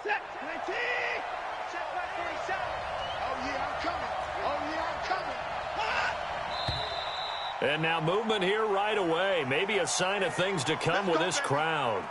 Set back for a shot. Oh, yeah, I'm coming. Oh, yeah, I'm coming. And now movement here right away. Maybe a sign of things to come with this crowd.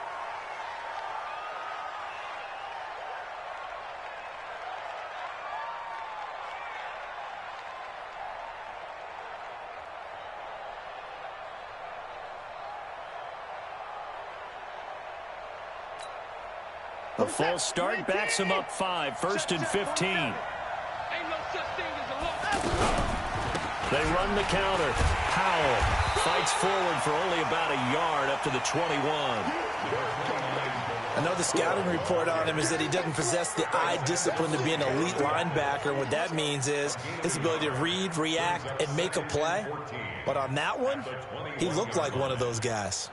A false start backs him up 5, 1st and 15. Ain't no such thing as a loss. They run the counter. Powell fights forward for only about a yard up to the 21. I know the scouting report on him is that he doesn't possess the eye discipline to be an elite linebacker. What that means is his ability to read, react, and make a play. But on that one, he looked like one of those guys.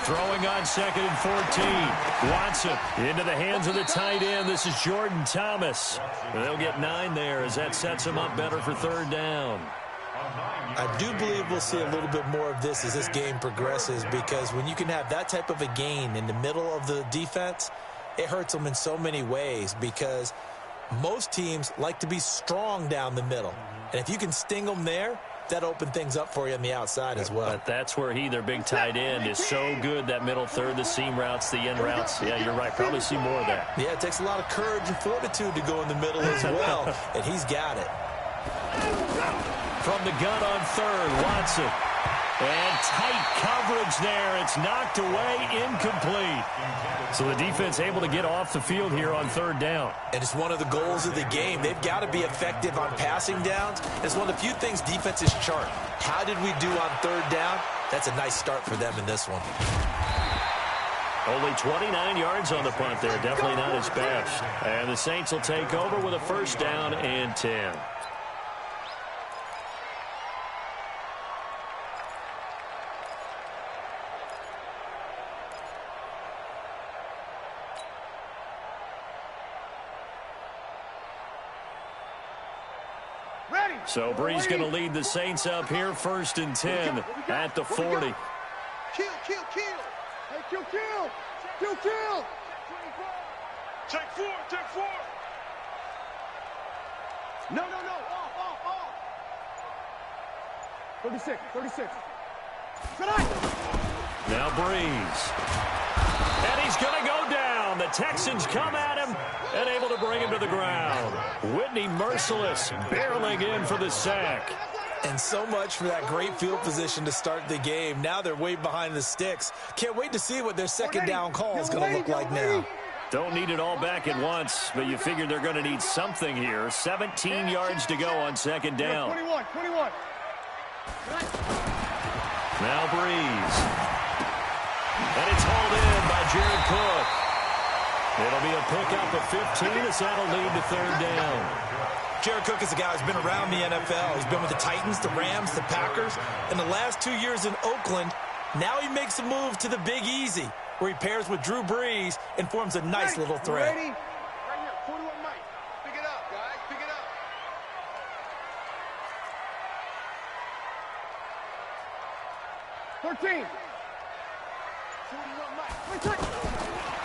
Throwing on 2nd and 14. Watson into the hands of the tight end. This is Jordan Thomas. They'll get 9 there as that sets him up better for 3rd down. I do believe we'll see a little bit more of this as this game progresses, because when you can have that type of a gain in the middle of the defense, it hurts them in so many ways, because most teams like to be strong down the middle. And if you can sting them there, that opened things up for you on the outside as well. But that's where their big tight end, is so good, that middle third, the seam routes, the end routes. Yeah, you're right. Probably see more of that. Yeah, it takes a lot of courage and fortitude to go in the middle as well, and he's got it. From the gun on 3rd, Watson. And tight coverage there. It's knocked away, incomplete. So the defense able to get off the field here on 3rd down. And it's one of the goals of the game. They've got to be effective on passing downs. It's one of the few things defenses chart. How did we do on 3rd down? That's a nice start for them in this one. Only 29 yards on the punt there. Definitely not his best. And the Saints will take over with a 1st down and 10. So Brees going to lead the Saints up here, 1st and 10 at the 40. Kill. Hey, kill. Take 4. No. Off. 36. Now Brees. And he's going to go down. The Texans come at him and able to bring him to the ground. Whitney Merciless barreling in for the sack. And so much for that great field position to start the game. Now they're way behind the sticks. Can't wait to see what their 2nd down call is going to look like now. Don't need it all back at once, but you figure they're going to need something here. 17 yards to go on 2nd down. 21. Now Brees. And it's hauled in by Jared Cook. It'll be a pickup of 15 as that'll lead to 3rd down. Jared Cook is a guy who's been around the NFL. He's been with the Titans, the Rams, the Packers. In the last 2 years in Oakland, now he makes a move to the Big Easy, where he pairs with Drew Brees and forms a nice little threat. Ready? Right here, 41 Mike. Pick it up, guys. Pick it up. 13. 41 Mike.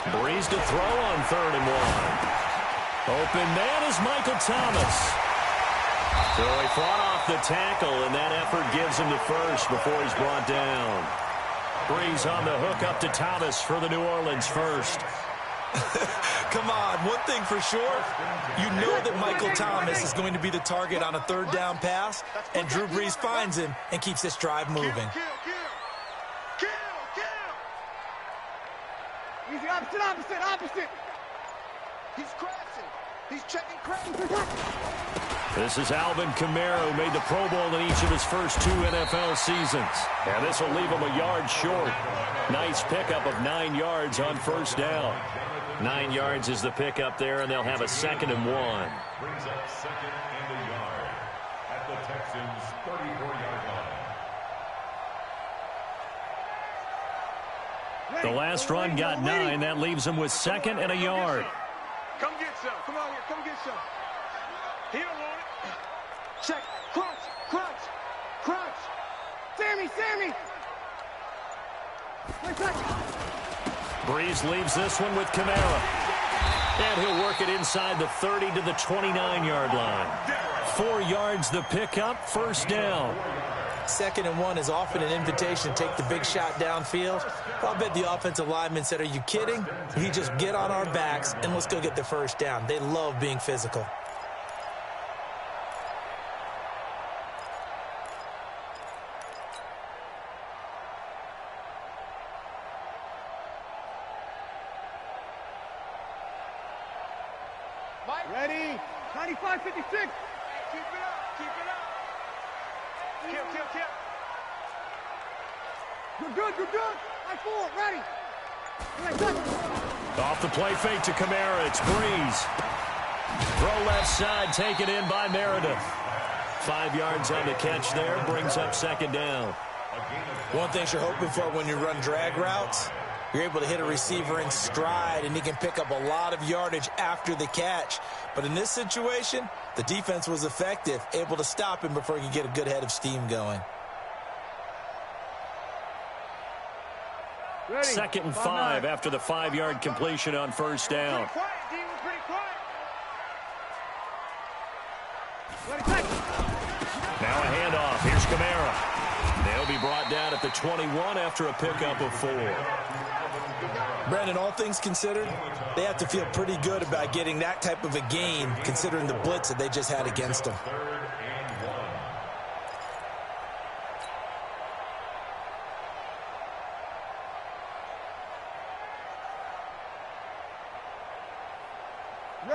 Brees to throw on 3rd and 1. Open man is Michael Thomas. So he fought off the tackle, and that effort gives him the 1st before he's brought down. Brees on the hook up to Thomas for the New Orleans 1st. Come on, one thing for sure, you know that Michael Thomas is going to be the target on a 3rd down pass, and Drew Brees finds him and keeps this drive moving. Kill. Easy, opposite. He's crashing. He's checking crashing. This is Alvin Kamara, who made the Pro Bowl in each of his first 2 NFL seasons. And this will leave him a yard short. Nice pickup of 9 yards on 1st down. 9 yards is the pickup there, and they'll have a 2nd and 1. Brings up 2nd and a yard at the Texans' 34-yard line. The last run got 9. That leaves him with 2nd and a yard. Come get some. Come on here. Come get some. He don't want it. Check. Crunch. Crunch. Crunch. Sammy. Sammy. Breeze leaves this one with Kamara. And he'll work it inside the 30 to the 29-yard line. 4 yards the pickup, first down. 2nd and 1 is often an invitation to take the big shot downfield. I'll bet the offensive lineman said, are you kidding? We just get on our backs and let's go get the first down. They love being physical. Ready? 95-56. Keep it up. Keep it up. Kill. You're good. I forward. Ready. Off the play fake to Kamara. It's Breeze. Throw left side, taken in by Meredith. 5 yards on the catch there. Brings up 2nd down. One thing you're hoping for when you run drag routes, you're able to hit a receiver in stride, and he can pick up a lot of yardage after the catch. But in this situation, the defense was effective, able to stop him before he could get a good head of steam going. Ready. 2nd and 5 after the 5-yard completion on first down. Pretty quiet, D. We're pretty quiet. Now a handoff. Here's Kamara. They'll be brought down at the 21 after a pickup of 4. Brandon, all things considered, they have to feel pretty good about getting that type of a gain, considering the blitz that they just had against them.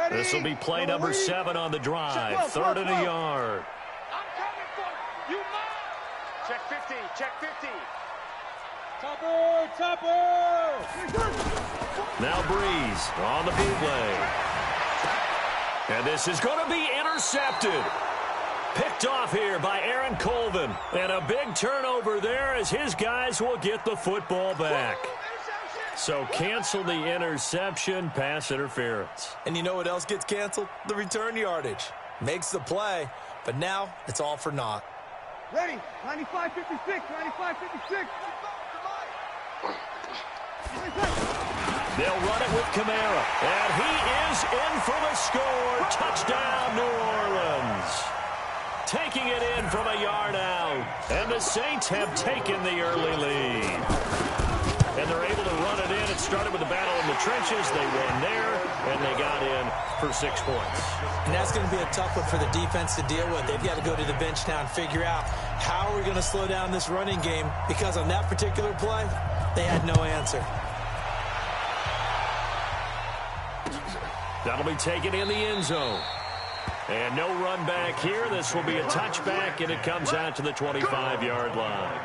This will be play number 7 on the drive. 3rd and a yard. I'm coming for you. You mine. Check 50. Check 50. Topper. Now Breeze on the bootleg. And this is going to be intercepted. Picked off here by Aaron Colvin. And a big turnover there as his guys will get the football back. So cancel the interception, pass interference. And you know what else gets canceled? The return yardage. Makes the play, but now it's all for naught. Ready. 95-56. 95-56. They'll run it with Kamara. And he is in for the score. Touchdown, New Orleans. Taking it in from a yard out. And the Saints have taken the early lead. And they're able to run it in. It started with a battle in the trenches. They won there, and they got in for 6 points. And that's going to be a tough one for the defense to deal with. They've got to go to the bench now and figure out how are we going to slow down this running game, because on that particular play, they had no answer. That'll be taken in the end zone. And no run back here. This will be a touchback, and it comes out to the 25-yard line.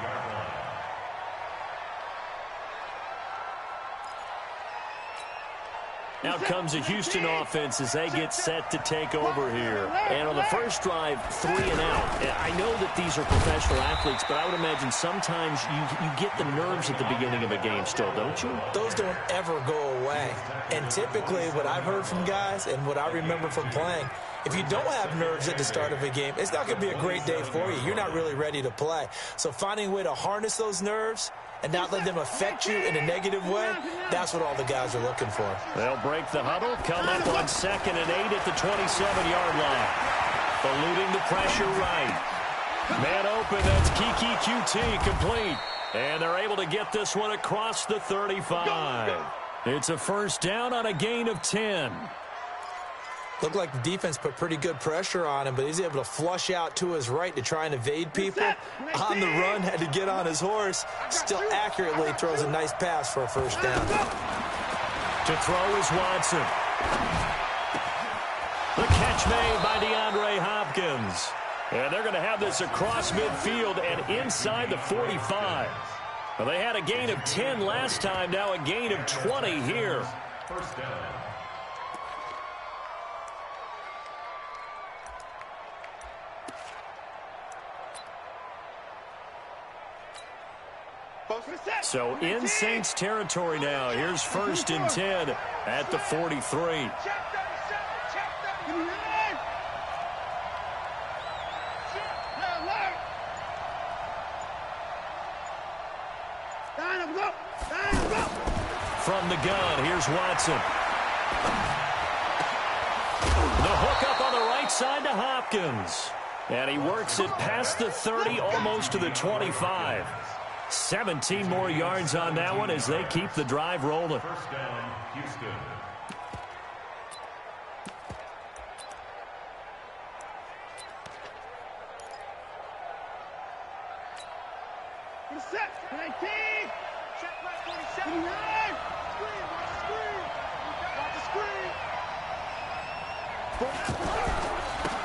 Out comes the Houston offense as they get set to take over here. And on the first drive, 3 and out. I know that these are professional athletes, but I would imagine sometimes you get the nerves at the beginning of a game still, don't you? Those don't ever go away. And typically what I've heard from guys and what I remember from playing, if you don't have nerves at the start of a game, it's not going to be a great day for you. You're not really ready to play. So finding a way to harness those nerves and not let them affect you in a negative way, that's what all the guys are looking for. They'll break the huddle, come up on 2nd and 8 at the 27-yard line. Eluding the pressure right. Man open, that's Kiki QT complete. And they're able to get this one across the 35. It's a first down on a gain of 10. Looked like the defense put pretty good pressure on him, but he's able to flush out to his right to try and evade people. On the run, had to get on his horse. Still accurately throws a nice pass for a first down. To throw is Watson. The catch made by DeAndre Hopkins. And they're going to have this across midfield and inside the 45. Well, they had a gain of 10 last time, now a gain of 20 here. First down. So in Saints territory now. Here's 1st and 10 at the 43. From the gun, here's Watson. The hook up on the right side to Hopkins. And he works it past the 30, almost to the 25. 17 more yards on that one as they keep the drive rolling. First down, Houston.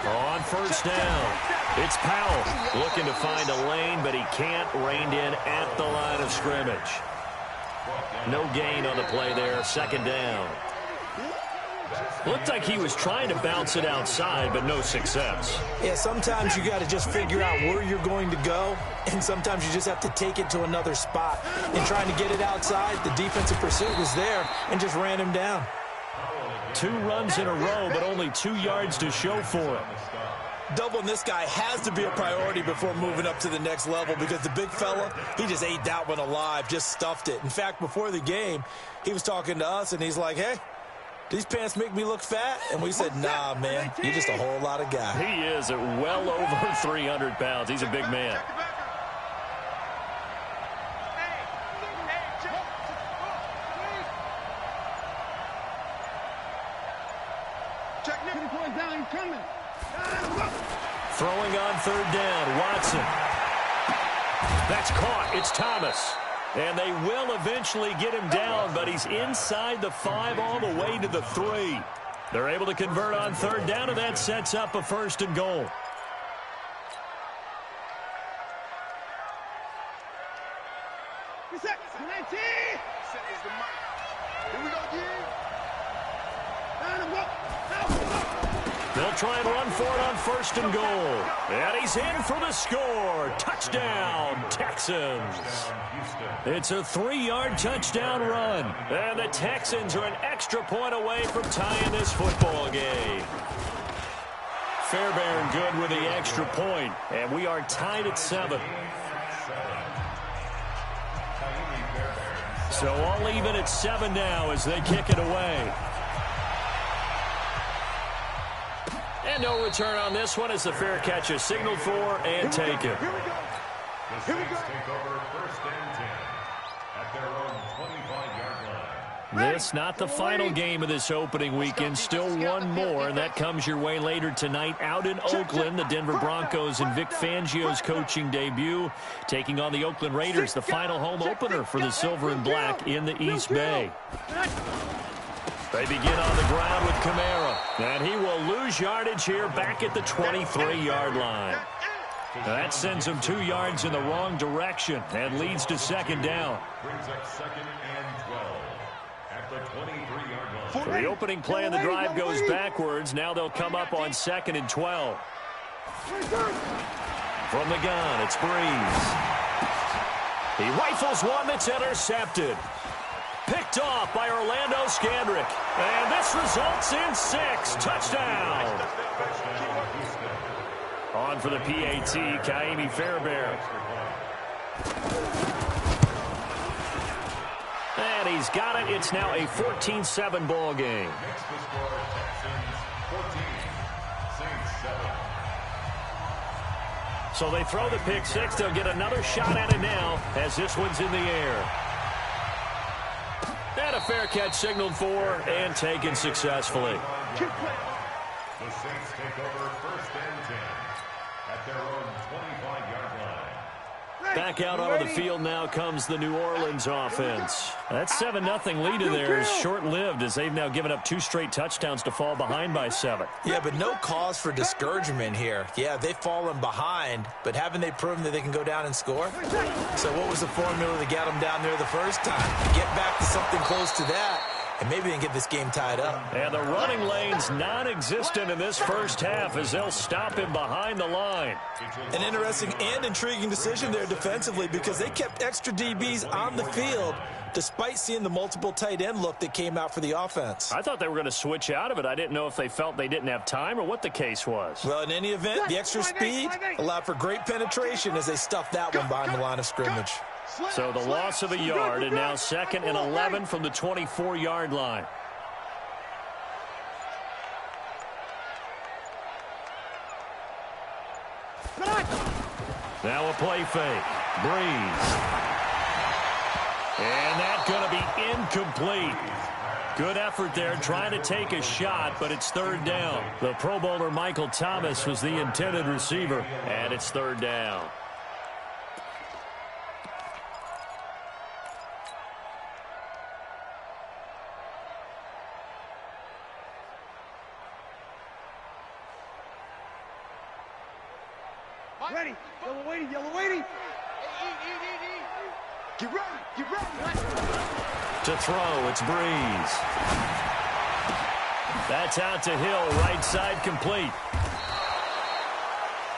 On first down, it's Powell looking to find a lane, but he can't. Reined in at the line of scrimmage. No gain on the play there. 2nd down. Looked like he was trying to bounce it outside, but no success. Yeah, sometimes you got to just figure out where you're going to go, and sometimes you just have to take it to another spot. And trying to get it outside, the defensive pursuit was there and just ran him down. 2 runs in a row, but only 2 yards to show for it. Doubling this guy has to be a priority before moving up to the next level, because the big fella, he just ate that one alive, just stuffed it. In fact, before the game, he was talking to us, and he's like, hey, these pants make me look fat? And we said, nah, man, you're just a whole lot of guy. He is at well over 300 pounds. He's a big man. Throwing on 3rd down, Watson. That's caught. It's Thomas. And they will eventually get him down, but he's inside the 5 all the way to the 3. They're able to convert on 3rd down, and that sets up a 1st and goal. They'll try and run for it on 1st and goal. And he's in for the score. Touchdown, Texans. It's a 3-yard touchdown run. And the Texans are an extra point away from tying this football game. Fairbairn good with the extra point. And we are tied at 7. So all even at 7 now as they kick it away. And no return on this one as the fair catch is signaled for and taken. The Saints take over 1st and 10 at their own 25-yard line. This not the final game of this opening weekend. Still one more, and that comes your way later tonight out in Oakland. The Denver Broncos and Vic Fangio's coaching debut, taking on the Oakland Raiders, the final home opener for the Silver and Black in the East Bay. They begin on the ground with Kamara, and he will lose yardage here back at the 23-yard line. That sends him 2 yards in the wrong direction and leads to 2nd down. Brings up 2nd and 12 at the 23-yard line. So the opening play of the drive goes backwards. Now they'll come up on 2nd and 12. From the gun, it's Breeze. He rifles one that's intercepted. Picked off by Orlando Scandrick. And this results in 6. Touchdown. On for the PAT, Kaimi Fairbairn. And he's got it. It's now a 14-7 ball game. Next to score, Texans 14, Saints 7. So they throw the pick 6. They'll get another shot at it now as this one's in the air. And a fair catch signaled for and taken successfully. The Saints take over 1st and 10 at their own 25-yard line. Back out onto the field now comes the New Orleans offense. That 7-0 lead in there is short-lived as they've now given up 2 straight touchdowns to fall behind by 7. Yeah, but no cause for discouragement here. Yeah, they've fallen behind, but haven't they proven that they can go down and score? So what was the formula that got them down there the first time? Get back to something close to that, and maybe they can get this game tied up. And the running lane's non-existent in this first half as they'll stop him behind the line. An interesting and intriguing decision there defensively because they kept extra DBs on the field despite seeing the multiple tight end look that came out for the offense. I thought they were going to switch out of it. I didn't know if they felt they didn't have time or what the case was. Well, in any event, the extra speed allowed for great penetration as they stuffed that one behind the line of scrimmage. So the loss of a yard, and now 2nd and 11 from the 24-yard line. Now a play fake. Breeze. And that's going to be incomplete. Good effort there trying to take a shot, but it's 3rd down. The Pro Bowler Michael Thomas was the intended receiver, and it's 3rd down. Ready. Yellow waiting. Yellow waiting. Get ready. Get ready. To throw, it's Breeze. That's out to Hill, right side complete.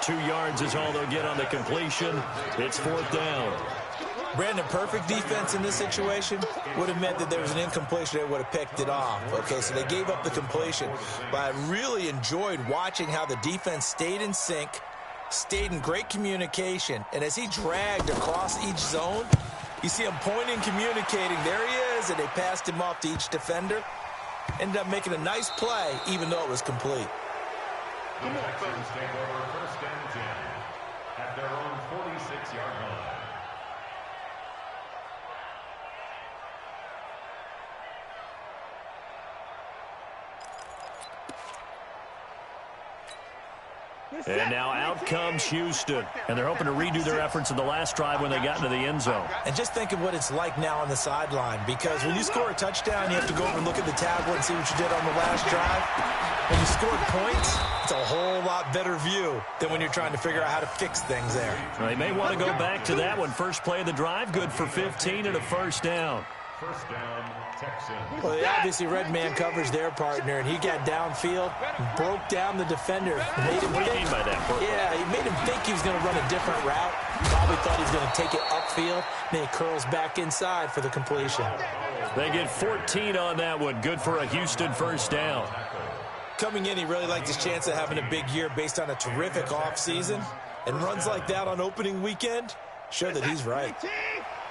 2 yards is all they'll get on the completion. It's 4th down. Brandon, perfect defense in this situation would have meant that there was an incompletion. They would have picked it off. Okay, so they gave up the completion. But I really enjoyed watching how the defense stayed in sync, stayed in great communication, and as he dragged across each zone, you see him pointing, communicating. There he is, and they passed him off to each defender. Ended up making a nice play, even though it was complete. The Texans take over 1st and 10 at their own 46-yard line. And now out comes Houston. And they're hoping to redo their efforts in the last drive when they got into the end zone. And just think of what it's like now on the sideline, because when you score a touchdown, you have to go over and look at the tablet and see what you did on the last drive. When you score points, it's a whole lot better view than when you're trying to figure out how to fix things there. Well, they may want to go back to that one. First play of the drive, good for 15 and a 1st down. 1st down, Texans. Well, they obviously red man covers their partner, and he got downfield, broke down the defender. Made him What do you mean by that? Yeah, he made him think he was going to run a different route. Probably thought he was going to take it upfield. Then he curls back inside for the completion. They get 14 on that one. Good for a Houston 1st down. Coming in, he really liked his chance of having a big year based on a terrific offseason. And runs like that on opening weekend show that he's right.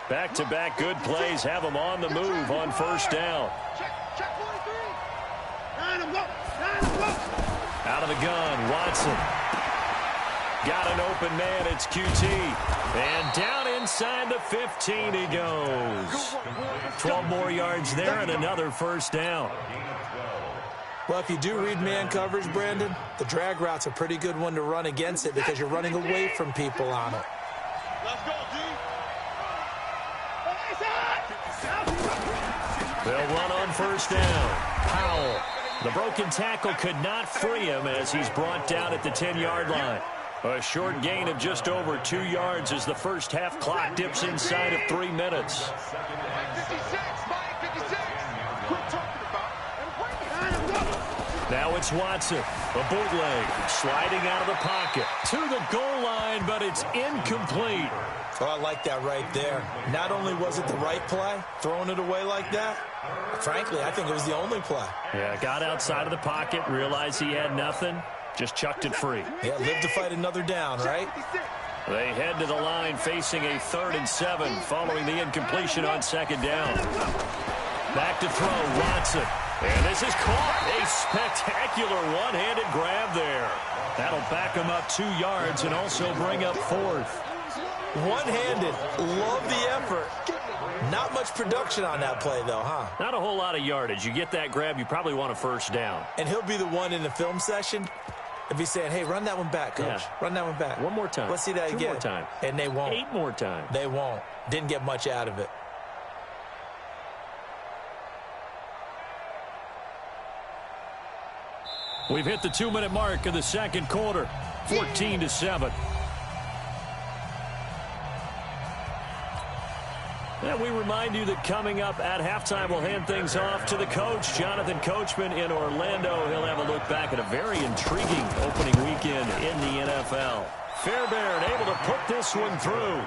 Back-to-back good plays have him on the move on 1st down. Out of the gun, Watson. Got an open man, it's QT. And down inside the 15 he goes. 12 more yards there and another 1st down. Well, if you do read man coverage, Brandon, the drag route's a pretty good one to run against it because you're running away from people on it. Let's go, dude. They'll run on 1st down. Powell. The broken tackle could not free him as he's brought down at the 10-yard line. A short gain of just over 2 yards as the first half clock dips inside of 3 minutes. 56, Mike, 56. Quit talking about it. Now it's Watson. A bootleg. Sliding out of the pocket. To the goal line, but it's incomplete. Oh, I like that right there. Not only was it the right play, throwing it away like that, frankly, I think it was the only play. Yeah, got outside of the pocket, realized he had nothing, just chucked it free. Yeah, live to fight another down, right? They head to the line facing a 3rd and 7 following the incompletion on 2nd down. Back to throw, Watson. And this is caught. A spectacular one-handed grab there. That'll back him up 2 yards and also bring up 4th. One-handed. Love the effort. Not much production on that play, though, huh? Not a whole lot of yardage. You get that grab, you probably want a 1st down. And he'll be the one in the film session if he's saying, hey, run that one back, coach. Yeah. Run that one back. One more time. Let's see that 2 again. more time. And they won't. 8 more times. They won't. Didn't get much out of it. We've hit the 2-minute mark of the 2nd quarter. 14-7. And we remind you that coming up at halftime, we'll hand things off to the coach, Jonathan Coachman in Orlando. He'll have a look back at a very intriguing opening weekend in the NFL. Fairbairn able to put this one through.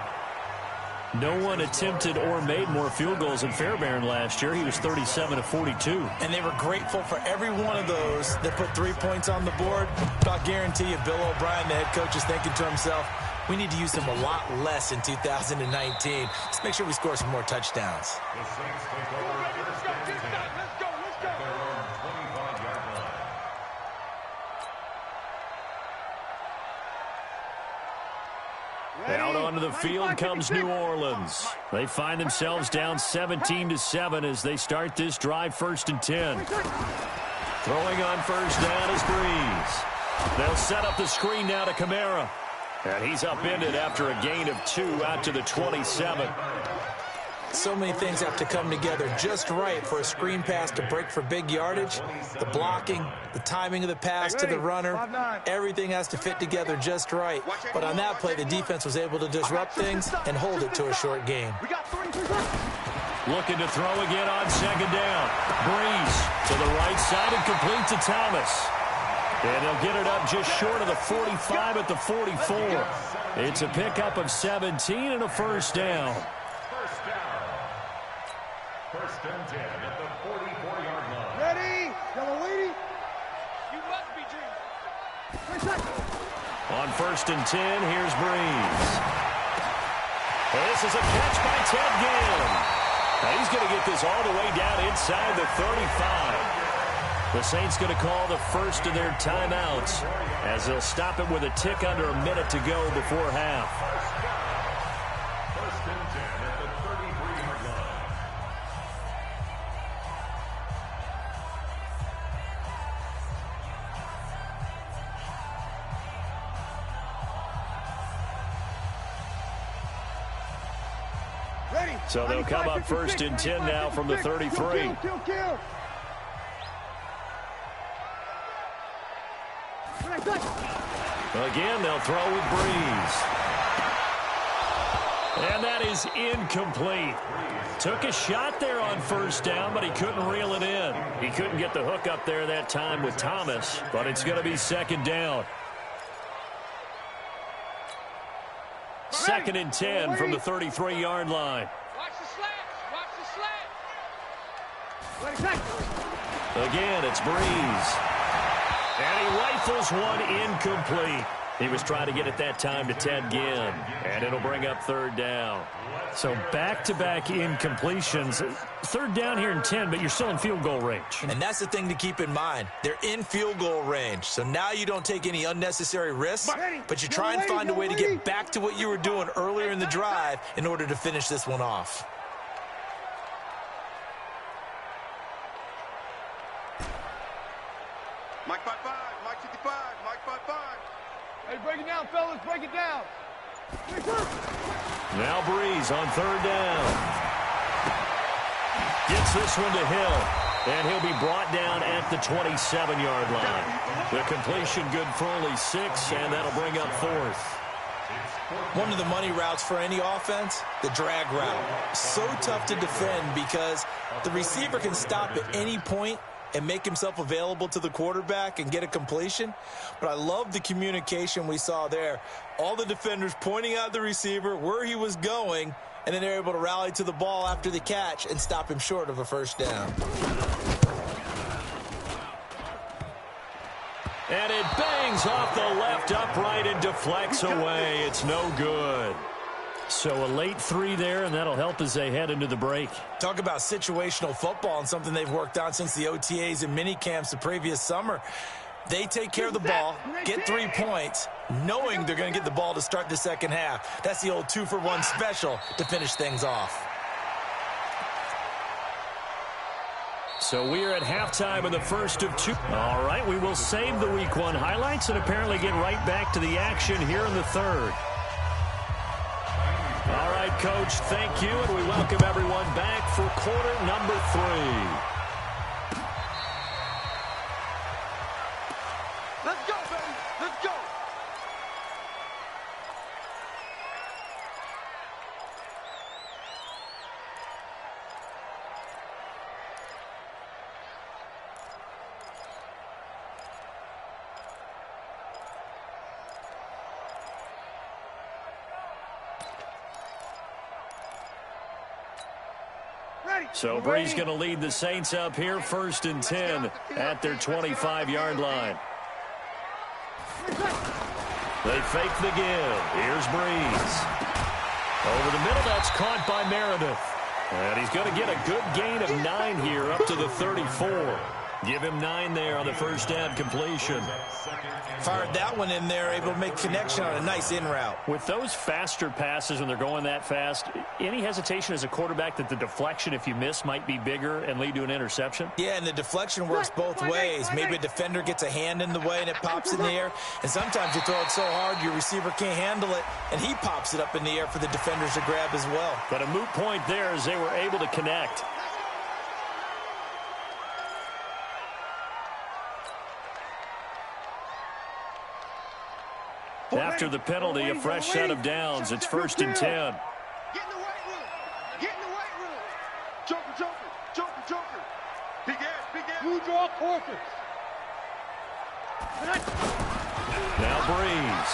No one attempted or made more field goals than Fairbairn last year. He was 37 of 42. And they were grateful for every one of those that put 3 points on the board. But I'll guarantee you, Bill O'Brien, the head coach, is thinking to himself, we need to use him a lot less in 2019. Let's make sure we score some more touchdowns. The Saints take over first and 10 Let's go. at their own 25-yard line. Out onto the field comes New Orleans. They find themselves down 17-7 as they start this drive, 1st and 10. Throwing on first down is Breeze. They'll set up the screen now to Kamara. And he's upended after a gain of 2 out to the 27. So many things have to come together just right for a screen pass to break for big yardage. The blocking, the timing of the pass to the runner, everything has to fit together just right. But on that play, the defense was able to disrupt things and hold it to a short gain. Looking to throw again on 2nd down. Breeze to the right side and complete to Thomas. And they'll get it up just short of the 45 at the 44. It's a pickup of 17 and a 1st down. First and 10 at the 44-yard line. Ready? Yellow lady. You must be dreaming. On 1st and 10, here's Breeze. This is a catch by Ted Ginn. Now he's going to get this all the way down inside the 35. The Saints going to call the first of their timeouts as they'll stop it with a tick under a minute to go before half. First and 10 at the 33-yard line. Ready? So they'll come up 1st and 10 now from the 33. Kill. Again, they'll throw with Breeze. And that is incomplete. Took a shot there on 1st down, but he couldn't reel it in. He couldn't get the hook up there that time with Thomas, but it's going to be 2nd down. 2nd and 10 from the 33-yard line. Watch the slant. Again, it's Breeze. And he rifles one incomplete. He was trying to get it that time to Ted Ginn. And it'll bring up 3rd down. So back-to-back incompletions. 3rd down here in 10, but you're still in field goal range. And that's the thing to keep in mind. They're in field goal range. So now you don't take any unnecessary risks, but you try and find a way to get back to what you were doing earlier in the drive in order to finish this one off. Mike 5-5, Mike 55, Mike 5-5. Hey, break it down, fellas. Break it down. Now Breeze on 3rd down. Gets this one to Hill. And he'll be brought down at the 27-yard line. The completion good for only 6, and that'll bring up 4th. One of the money routes for any offense, the drag route. So tough to defend because the receiver can stop at any point and make himself available to the quarterback and get a completion. But I love the communication we saw there. All the defenders pointing out the receiver, where he was going, and then they're able to rally to the ball after the catch and stop him short of a 1st down. And it bangs off the left upright and deflects away. It's no good. So a late 3 there, and that'll help as they head into the break. Talk about situational football and something they've worked on since the OTAs and mini camps the previous summer. They take care of the ball, get 3 points, knowing they're going to get the ball to start the second half. That's the old 2-for-1 special to finish things off. So we are at halftime of the first of 2. All right, we will save the Week 1 highlights and apparently get right back to the action here in the 3rd. All right, Coach, thank you, and we welcome everyone back for quarter number 3. Let's go, baby. Let's go. So Bree's going to lead the Saints up here, 1st and 10 at their 25-yard line. They fake the give. Here's Breeze. Over the middle, that's caught by Meredith. And he's going to get a good gain of 9 here up to the 34. Give him 9 there on the first down completion. Fired that one in there, able to make connection on a nice in route. With those faster passes when they're going that fast, any hesitation as a quarterback that the deflection, if you miss, might be bigger and lead to an interception? Yeah, and the deflection works both ways. Maybe a defender gets a hand in the way and it pops in the air. And sometimes you throw it so hard your receiver can't handle it, and he pops it up in the air for the defenders to grab as well. But a moot point there as they were able to connect. After the penalty, a fresh set of downs. It's 1st and 10. Get in the weight room. Get in the weight room. Joker, Joker, Joker, Joker. Big ass, big ass. You draw quarters. Now Breeze.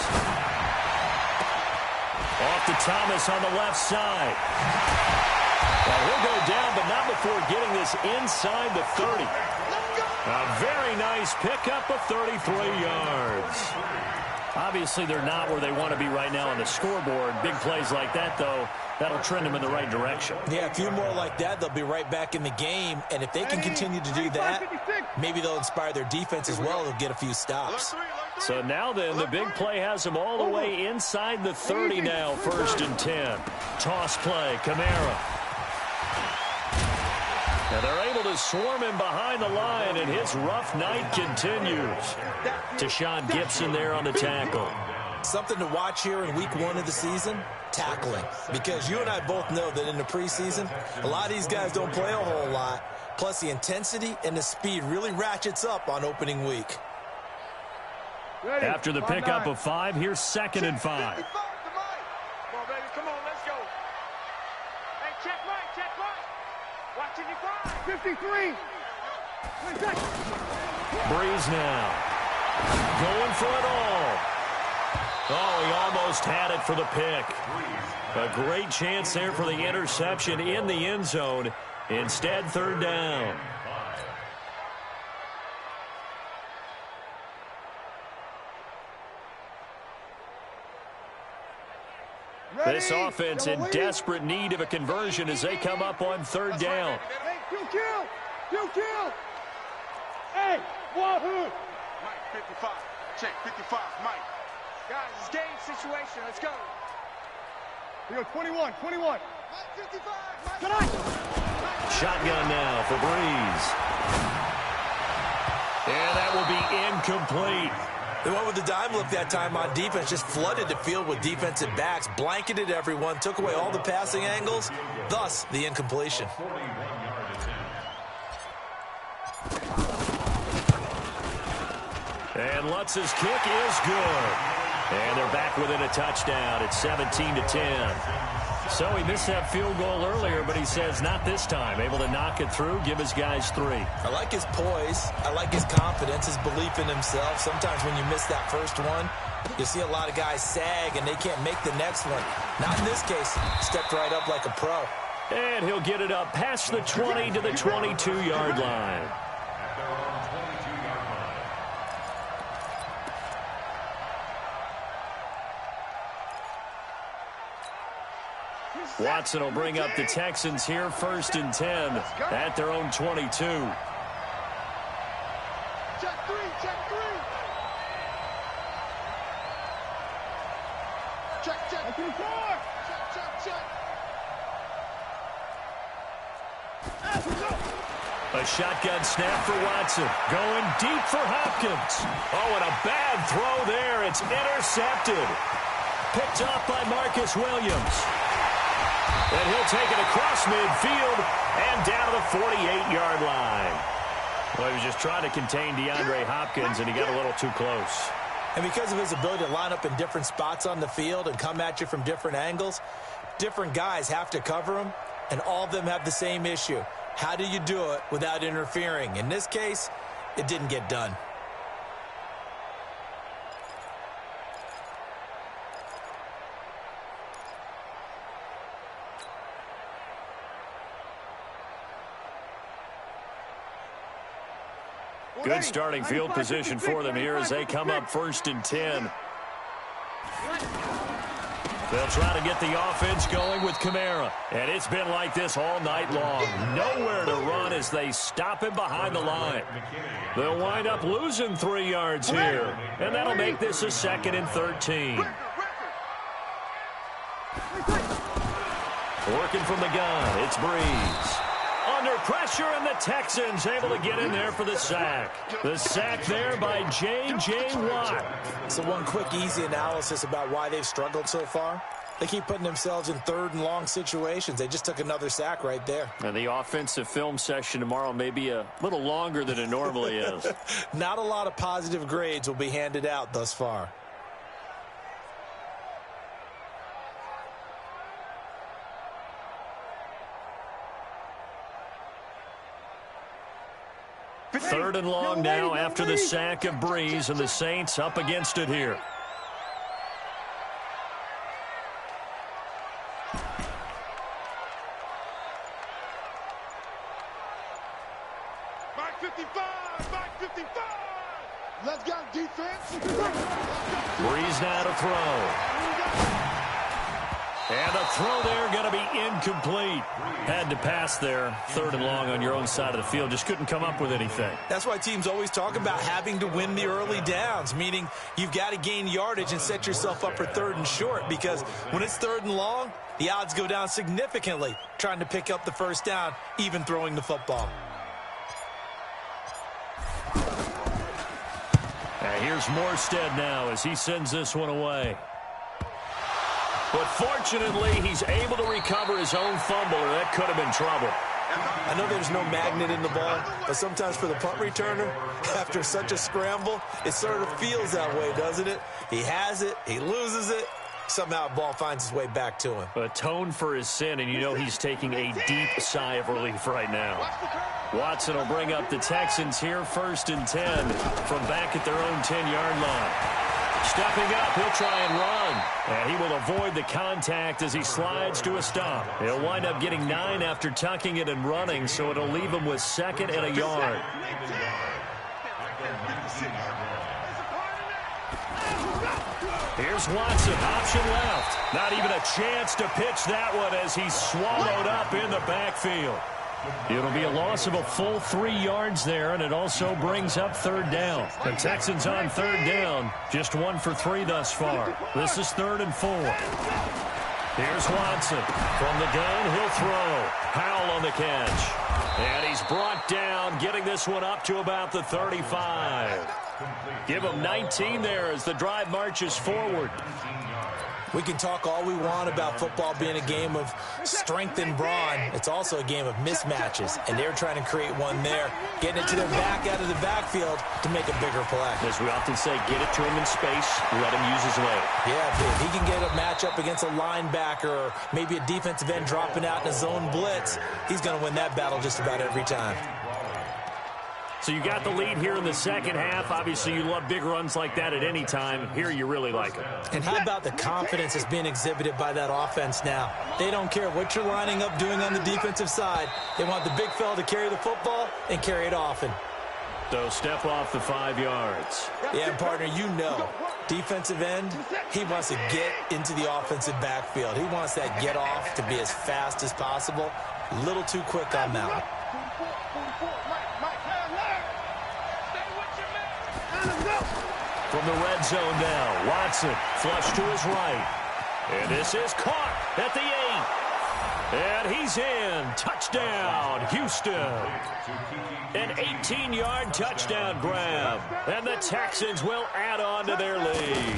Off to Thomas on the left side. Well, he'll go down, but not before getting this inside the 30. A very nice pickup of 33 yards. Obviously, they're not where they want to be right now on the scoreboard. Big plays like that, though, that'll trend them in the right direction. Yeah, a few more like that, they'll be right back in the game. And if they can continue to do that, maybe they'll inspire their defense as well. They'll get a few stops. So now then, the big play has them all the way inside the 30 now, 1st and 10. Toss play, Kamara. And they're able to swarm him behind the line, and his rough night continues. Deshaun Gibson there on the tackle. Something to watch here in week 1 of the season, tackling. Because you and I both know that in the preseason, a lot of these guys don't play a whole lot. Plus, the intensity and the speed really ratchets up on opening week. After the pickup of 5, here's 2nd and 5. Come on, baby. Come on, let's go. Hey, check right, check right. Watching you fly. 53. Breeze now. Going for it all. Oh, he almost had it for the pick. A great chance there for the interception in the end zone. Instead, 3rd down. This offense in desperate need of a conversion as they come up on 3rd down. Hey, you kill. Hey, wahoo. Mike, 55. Check, 55, Mike. Guys, it's game situation. Let's go. We go 21. Mike, 55. Mike. Shotgun now for Breeze. And that will be incomplete. They went with the dime look that time on defense, just flooded the field with defensive backs, blanketed everyone, took away all the passing angles, thus the incompletion. And Lutz's kick is good. And they're back within a touchdown. It's 17-10. So he missed that field goal earlier, but he says not this time. Able to knock it through, give his guys 3. I like his poise. I like his confidence, his belief in himself. Sometimes when you miss that first one, you see a lot of guys sag and they can't make the next one. Not in this case. Stepped right up like a pro. And he'll get it up past the 20 to the 22-yard line. Watson will bring up the Texans here, 1st and 10 at their own 22. Check 3. Check. A shotgun snap for Watson. Going deep for Hopkins. Oh, and a bad throw there. It's intercepted. Picked off by Marcus Williams. And he'll take it across midfield and down to the 48-yard line. Well, he was just trying to contain DeAndre Hopkins, and he got a little too close. And because of his ability to line up in different spots on the field and come at you from different angles, different guys have to cover him, and all of them have the same issue. How do you do it without interfering? In this case, it didn't get done. Good starting field position for them here as they come up 1st and 10. They'll try to get the offense going with Kamara. And it's been like this all night long. Nowhere to run as they stop him behind the line. They'll wind up losing 3 yards here. And that'll make this a 2nd and 13. Working from the gun, it's Breeze. Under pressure, and the Texans able to get in there for the sack. The sack there by J.J. Watt. So one quick, easy analysis about why they've struggled so far. They keep putting themselves in 3rd and long situations. They just took another sack right there. And the offensive film session tomorrow may be a little longer than it normally is. Not a lot of positive grades will be handed out thus far. Third and long now after the sack of Breeze, and the Saints up against it here. Back 55, back 55. Let's go, defense. Breeze now to throw. And a throw there going to be incomplete. Had to pass there. 3rd and long on your own side of the field. Just couldn't come up with anything. That's why teams always talk about having to win the early downs, meaning you've got to gain yardage and set yourself up for 3rd and short, because when it's 3rd and long, the odds go down significantly trying to pick up the 1st down, even throwing the football. And here's Morstead now as he sends this one away. But fortunately, he's able to recover his own fumble, or that could have been trouble. I know there's no magnet in the ball, but sometimes for the punt returner, after such a scramble, it sort of feels that way, doesn't it? He has it, he loses it, somehow the ball finds its way back to him. Atone for his sin, and you know he's taking a deep sigh of relief right now. Watson will bring up the Texans here, 1st and 10 from back at their own 10-yard line. Stepping up, he'll try and run. And he will avoid the contact as he slides to a stop. He'll wind up getting 9 after tucking it and running, so it'll leave him with 2nd and a yard. Here's Watson, option left. Not even a chance to pitch that one as he's swallowed up in the backfield. It'll be a loss of a full 3 yards there, and it also brings up 3rd down. The Texans on 3rd down, just 1 for 3 thus far. This is 3rd and 4. Here's Watson. From the gun, he'll throw. Powell on the catch. And he's brought down, getting this one up to about the 35. Give him 19 there as the drive marches forward. We can talk all we want about football being a game of strength and brawn. It's also a game of mismatches, and they're trying to create one there, getting it to their back out of the backfield to make a bigger play. As we often say, get it to him in space, let him use his leg. Yeah, if he can get a matchup against a linebacker or maybe a defensive end dropping out in a zone blitz, he's going to win that battle just about every time. So you got the lead here in the 2nd half. Obviously, you love big runs like that at any time. Here, you really like them. And how about the confidence that's being exhibited by that offense now? They don't care what you're lining up doing on the defensive side. They want the big fella to carry the football and carry it often. So step off the 5 yards. Yeah, and partner, you know, defensive end, he wants to get into the offensive backfield. He wants that get off to be as fast as possible. A little too quick on that one. From the red zone now, Watson flush to his right. And this is caught at the 8. And he's in. Touchdown, Houston. An 18-yard touchdown grab. And the Texans will add on to their lead.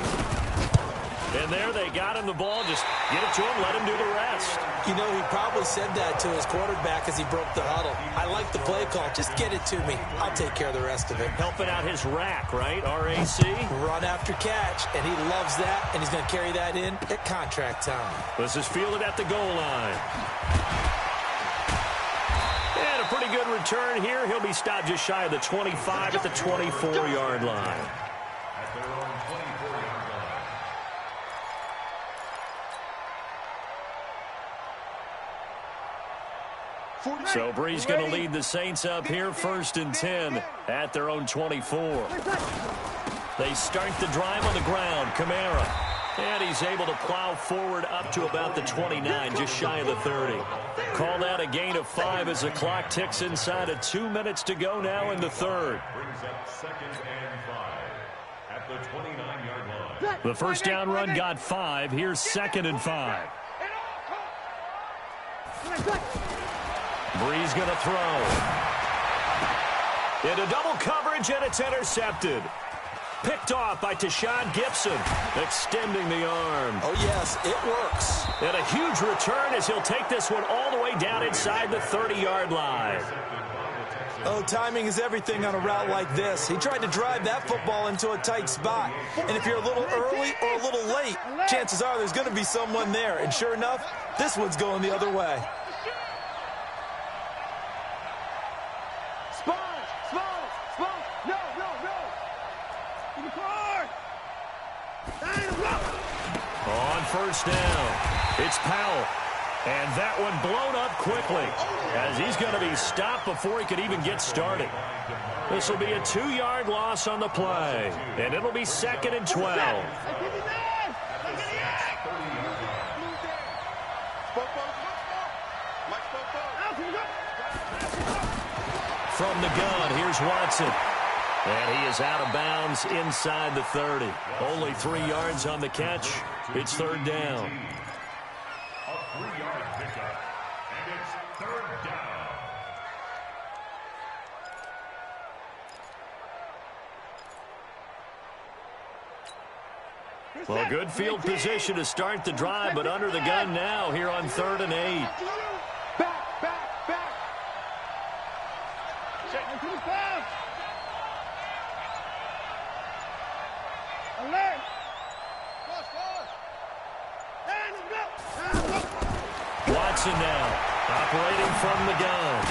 And there they got him the ball. Just get it to him, let him do the rest. You know, he probably said that to his quarterback as he broke the huddle. I like the play call. Just get it to me. I'll take care of the rest of it. Helping out his rack, right? R-A-C? Run after catch, and he loves that, and he's going to carry that in at contract time. This is fielded at the goal line. And a pretty good return here. He'll be stopped just shy of the 25 at the 24-yard line. So Bree's going to lead the Saints up here, 1st and 10 at their own 24. They start the drive on the ground. Kamara. And he's able to plow forward up to about the 29, just shy of the 30. Called out a gain of 5 as the clock ticks inside of 2 minutes to go now in the third. Brings up 2nd and 5 at the 29-yard line. The first down run got 5. Here's 2nd and 5. Bree's going to throw. Into double coverage, and it's intercepted. Picked off by Tashawn Gibson, extending the arm. Oh, yes, it works. And a huge return as he'll take this one all the way down inside the 30-yard line. Oh, timing is everything on a route like this. He tried to drive that football into a tight spot. And if you're a little early or a little late, chances are there's going to be someone there. And sure enough, this one's going the other way. On first down, it's Powell. And that one blown up quickly as he's going to be stopped before he could even get started. This will be a 2-yard loss on the play, and it'll be 2nd and 12. From the gun, here's Watson. And he is out of bounds inside the 30. Only 3 yards on the catch. It's 3rd down. A 3-yard pickup, and it's 3rd down. Well, good field position to start the drive, but under the gun now here on 3rd and 8. Back. Check into the pass. Alert. Watson now operating from the gun.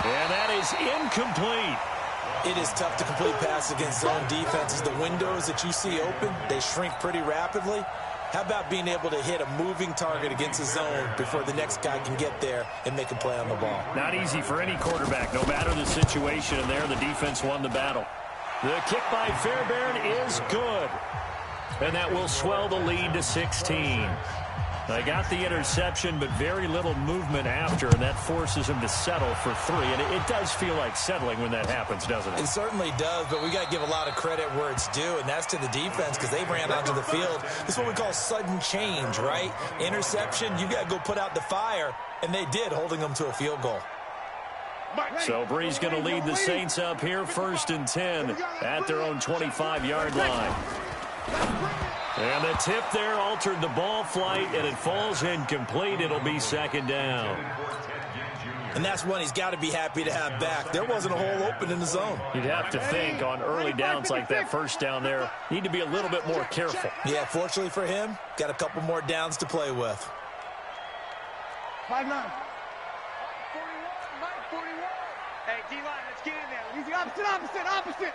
And that is incomplete. It is tough to complete passes against zone defenses. The windows that you see open, they shrink pretty rapidly. How about being able to hit a moving target against a zone before the next guy can get there and make a play on the ball? Not easy for any quarterback, no matter the situation. And there, the defense won the battle. The kick by Fairbairn is good. And that will swell the lead to 16. They got the interception, but very little movement after, and that forces him to settle for 3. And it does feel like settling when that happens, doesn't it? It certainly does, but we got to give a lot of credit where it's due, and that's to the defense because they ran onto the field. This is what we call sudden change, right? Interception, you got to go put out the fire, and they did, holding them to a field goal. So Bree's going to lead the Saints up here, 1st and 10 at their own 25-yard line. And the tip there altered the ball flight, and it falls incomplete. It'll be 2nd down. And that's one he's got to be happy to have back. There wasn't a hole open in the zone. You'd have to think on early downs like that first down there, need to be a little bit more careful. Yeah, fortunately for him, got a couple more downs to play with. 5-9. 41. Hey, D-line, let's get in there. He's opposite.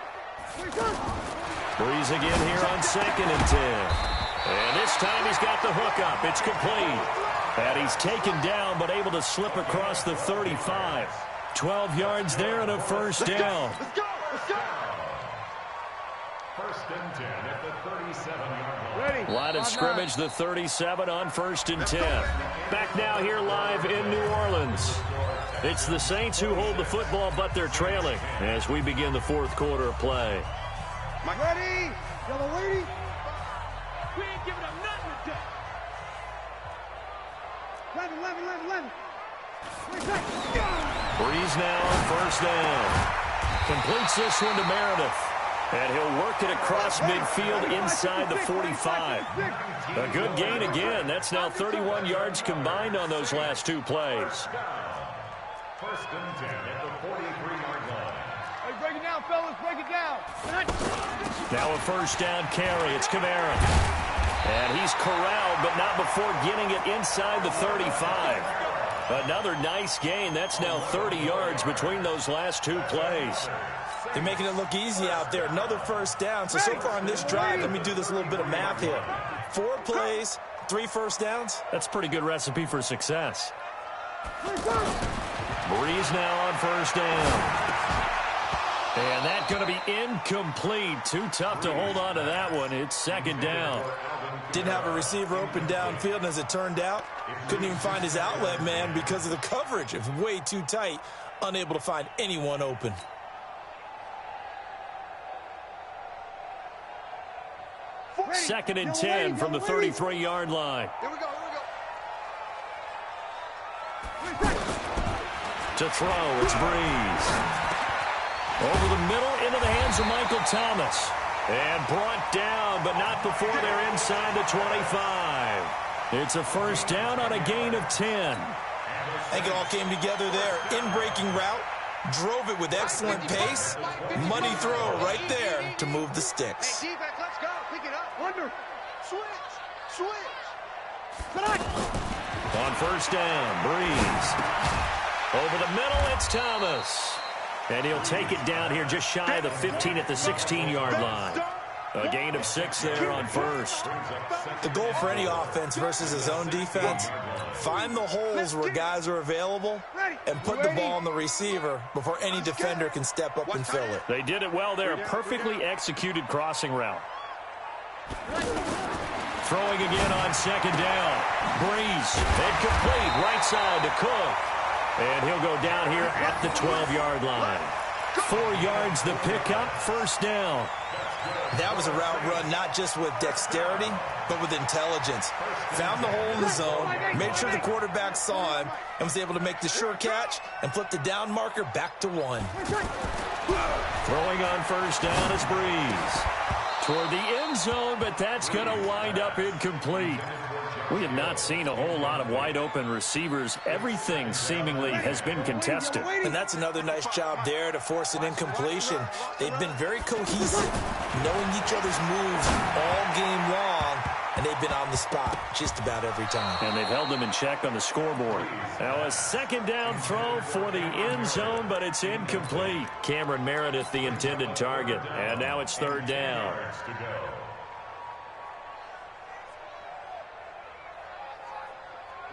Breeze again here on 2nd and 10. And this time he's got the hook up. It's complete. And he's taken down but able to slip across the 35. 12 yards there and a first down. Let's go. 1st and 10 at the 37-yard line. Line of scrimmage, the 37 on 1st and 10. Back now here live in New Orleans. It's the Saints who hold the football, but they're trailing as we begin the 4th quarter of play. Ready? Yellow lady. We ain't giving up nothing today. 11. Breeze now on 1st down. Completes this one to Meredith. And he'll work it across midfield inside the 45. A good gain again. That's now 31 yards combined on those last 2 plays. 1st and 10 at the 43-yard line. Hey, break it down, fellas. Break it down. Now a first down carry. It's Kamara. And he's corralled, but not before getting it inside the 35. Another nice gain. That's now 30 yards between those last 2 plays. They're making it look easy out there. Another first down. So far on this drive, let me do this little bit of math here. 4 plays, 3 first downs. That's a pretty good recipe for success. Breeze now on first down. And that's going to be incomplete. Too tough to hold on to that one. It's second down. Didn't have a receiver open downfield, and as it turned out, couldn't even find his outlet man because of the coverage. It was way too tight, unable to find anyone open. Second and 10 from the 33-yard line. Here we go. To throw, it's Breeze. Over the middle, into the hands of Michael Thomas. And brought down, but not before they're inside the 25. It's a first down on a gain of 10. I think it all came together there. In-breaking route, drove it with excellent pace. Money throw right there to move the sticks. Hey, defense, let's go. Pick it up. Under. Switch. On first down, Breeze. Over the middle, it's Thomas. And he'll take it down here just shy of the 15 at the 16-yard line. A gain of 6 there on first. The goal for any offense versus his own defense, find the holes where guys are available and put the ball on the receiver before any defender can step up and fill it. They did it well there. A perfectly executed crossing route. Throwing again on second down. Breeze, incomplete, right side to Cook. And he'll go down here at the 12-yard line. 4 yards the pickup, first down. That was a route run not just with dexterity, but with intelligence. Found the hole in the zone, made sure the quarterback saw him, and was able to make the sure catch and flip the down marker back to 1. Throwing on first down is Breeze. Toward the end zone, but that's going to wind up incomplete. We have not seen a whole lot of wide-open receivers. Everything seemingly has been contested. And that's another nice job there to force an incompletion. They've been very cohesive, knowing each other's moves all game long, and they've been on the spot just about every time. And they've held them in check on the scoreboard. Now a second down throw for the end zone, but it's incomplete. Cameron Meredith, the intended target. And now it's third down.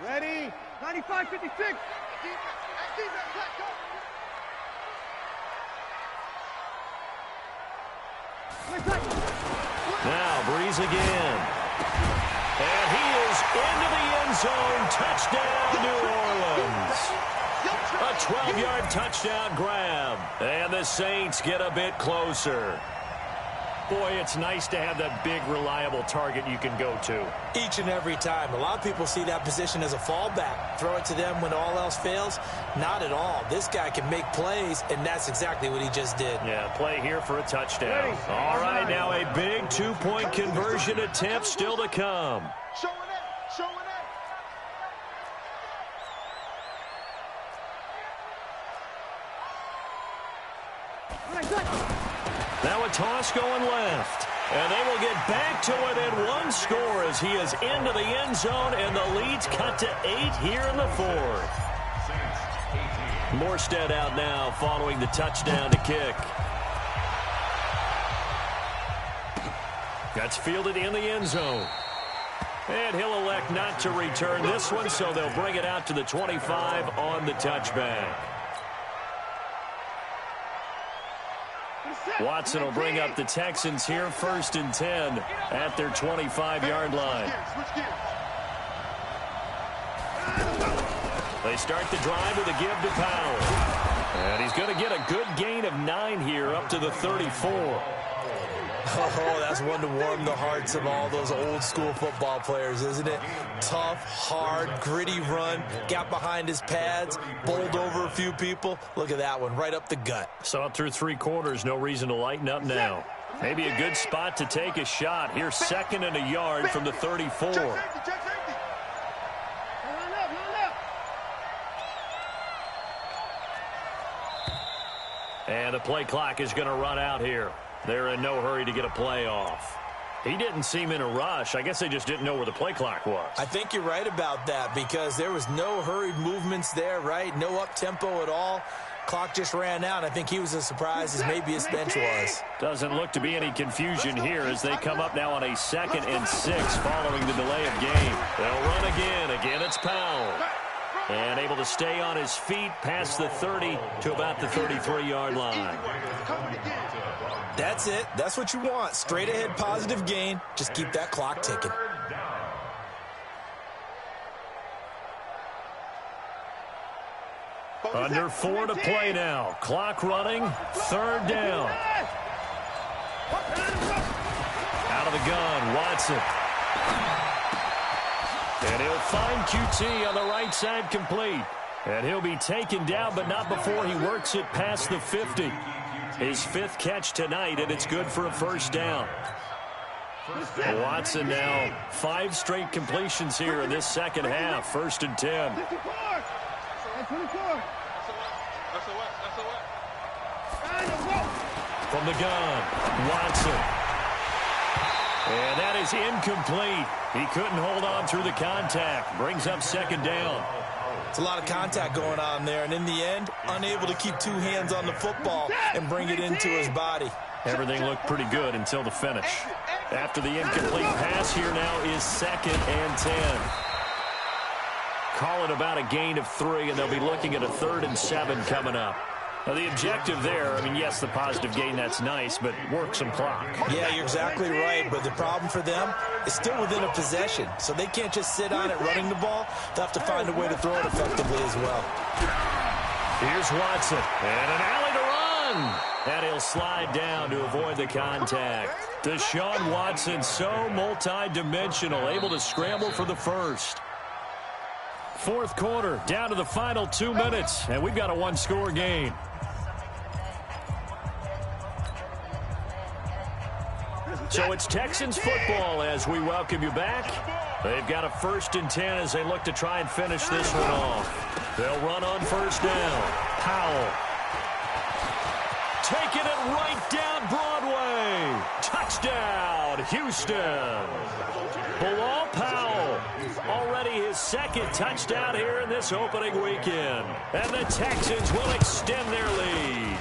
Ready? 95-56. Defense, let's go. Now Breeze again. And he is into the end zone. Touchdown, New Orleans. A 12-yard touchdown grab. And the Saints get a bit closer. Boy, it's nice to have that big, reliable target you can go to. Each and every time. A lot of people see that position as a fallback. Throw it to them when all else fails. Not at all. This guy can make plays, and that's exactly what he just did. Yeah, play here for a touchdown. All right, now a big two-point conversion attempt still to come. Showing it. Now a toss going left. And they will get back to within 1 score as he is into the end zone, and the lead's cut to 8 here in the fourth. Morstead out now following the touchdown to kick. That's fielded in the end zone. And he'll elect not to return this one, so they'll bring it out to the 25 on the touchback. Watson will bring up the Texans here, first and 10 at their 25-yard line. They start the drive with a give to Powell. And he's going to get a good gain of 9 here up to the 34. Oh, that's one to warm the hearts of all those old school football players, isn't it? Tough, hard, gritty run, got behind his pads, bowled over a few people. Look at that one, right up the gut. Saw it through 3 quarters, no reason to lighten up now. Maybe a good spot to take a shot. Here's 2nd and a yard from the 34. And the play clock is going to run out here. They're in no hurry to get a play off. He didn't seem in a rush. I guess they just didn't know where the play clock was. I think you're right about that because there was no hurried movements there, right? No up-tempo at all. Clock just ran out. I think he was as surprised as maybe his bench was. Doesn't look to be any confusion here as they come up now on a 2nd and 6 following the delay of game. They'll run again. Again, it's Powell. And able to stay on his feet past the 30 to about the 33-yard line. That's it. That's what you want. Straight ahead positive gain. Just keep that clock ticking. Under 4 to play now. Clock running. 3rd down. Out of the gun, Watson. And he'll find QT on the right side complete. And he'll be taken down, but not before he works it past the 50. His 5th catch tonight, and it's good for a 1st down. Watson now 5 straight completions here in this second half. 1st and 10. From the gun, Watson. And that is incomplete. He couldn't hold on through the contact. Brings up 2nd down. It's a lot of contact going on there, and in the end, unable to keep 2 hands on the football and bring it into his body. Everything looked pretty good until the finish. After the incomplete pass, here now is 2nd and 10. Call it about a gain of 3, and they'll be looking at a 3rd and 7 coming up. Now, the objective there, I mean, yes, the positive gain, that's nice, but work some clock. Yeah, you're exactly right, but the problem for them is still within a possession, so they can't just sit on it running the ball. They'll have to find a way to throw it effectively as well. Here's Watson, and an alley to run. And he'll slide down to avoid the contact. Deshaun Watson, so multi-dimensional, able to scramble for the 1st. 4th quarter, down to the final 2 minutes, and we've got a 1-score game. So it's Texans football as we welcome you back. They've got a 1st and 10 as they look to try and finish this one off. They'll run on 1st down. Powell. Taking it right down Broadway. Touchdown, Houston. Bilal Powell. Already his 2nd touchdown here in this opening weekend. And the Texans will extend their lead.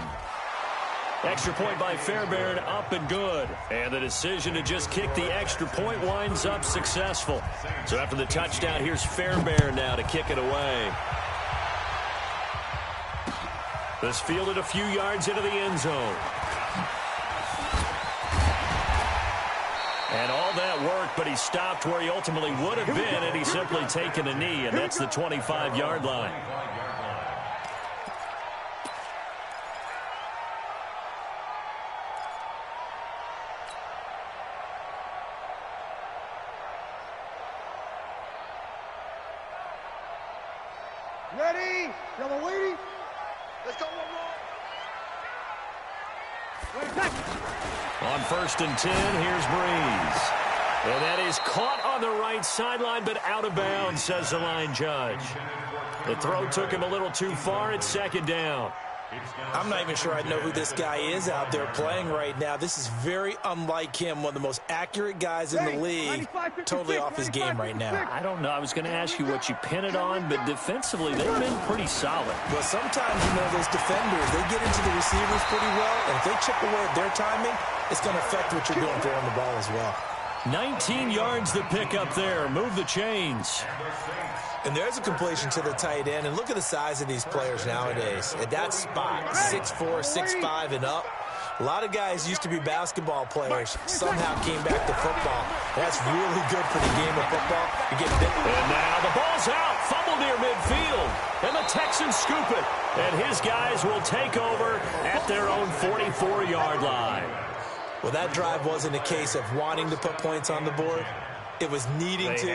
Extra point by Fairbairn, up and good. And the decision to just kick the extra point winds up successful. So after the touchdown, here's Fairbairn now to kick it away. This fielded a few yards into the end zone. And all that work, but he stopped where he ultimately would have been, and he's simply taken a knee, and that's the 25-yard line. Ready? Y'all are waiting? Let's go one more. On 1st and 10, here's Breeze. And that is caught on the right sideline, but out of bounds, says the line judge. The throw took him a little too far. It's 2nd down. I'm not even sure I know who this guy is out there playing right now. This is very unlike him, one of the most accurate guys in the league. Totally off his game right now. I don't know. I was going to ask you what you pin it on, but defensively, they've been pretty solid. Well, sometimes, you know, those defenders, they get into the receivers pretty well, and if they chip away at their timing, it's going to affect what you're doing throwing the ball as well. 19 yards the pick up there. Move the chains. And there's a completion to the tight end. And look at the size of these players nowadays. At that spot, 6'4", 6'5", and up. A lot of guys used to be basketball players. Somehow came back to football. That's really good for the game of football. You get bit. And now the ball's out. Fumble near midfield. And the Texans scoop it. And his guys will take over at their own 44-yard line. Well, that drive wasn't a case of wanting to put points on the board. It was needing to,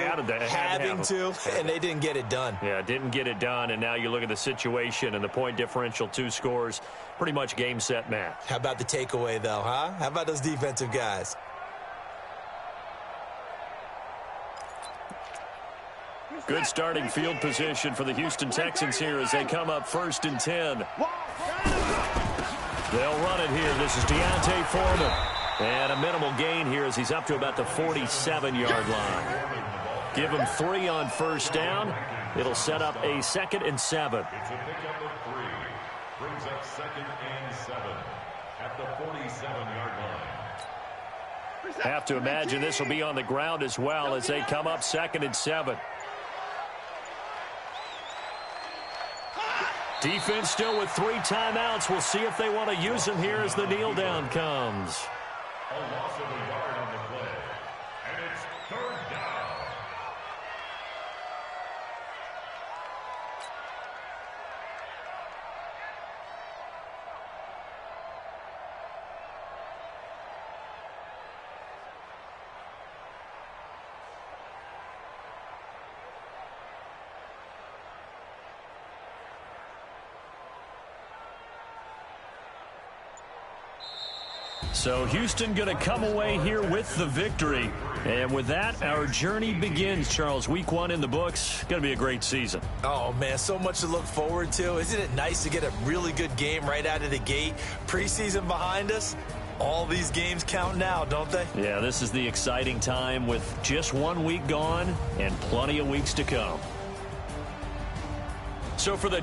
having to, and they didn't get it done. Yeah, didn't get it done, and now you look at the situation and the point differential, 2 scores, pretty much game, set, match. How about the takeaway, though, huh? How about those defensive guys? Good starting field position for the Houston Texans here as they come up 1st and 10. They'll run it here. This is Deontay Foreman. And a minimal gain here as he's up to about the 47-yard line. Give him 3 on 1st down. It'll set up a 2nd and 7. It's a pickup of 3. Brings up 2nd and 7 at the 47-yard line. Have to imagine this will be on the ground as well as they come up 2nd and 7. Defense still with 3 timeouts. We'll see if they want to use them here as the kneel down comes. A loss of a yard on the play. And it's 3rd down. So Houston going to come away here with the victory. And with that, our journey begins, Charles. Week 1 in the books. Going to be a great season. Oh, man, so much to look forward to. Isn't it nice to get a really good game right out of the gate? Preseason behind us. All these games count now, don't they? Yeah, this is the exciting time with just 1 week gone and plenty of weeks to come. So for the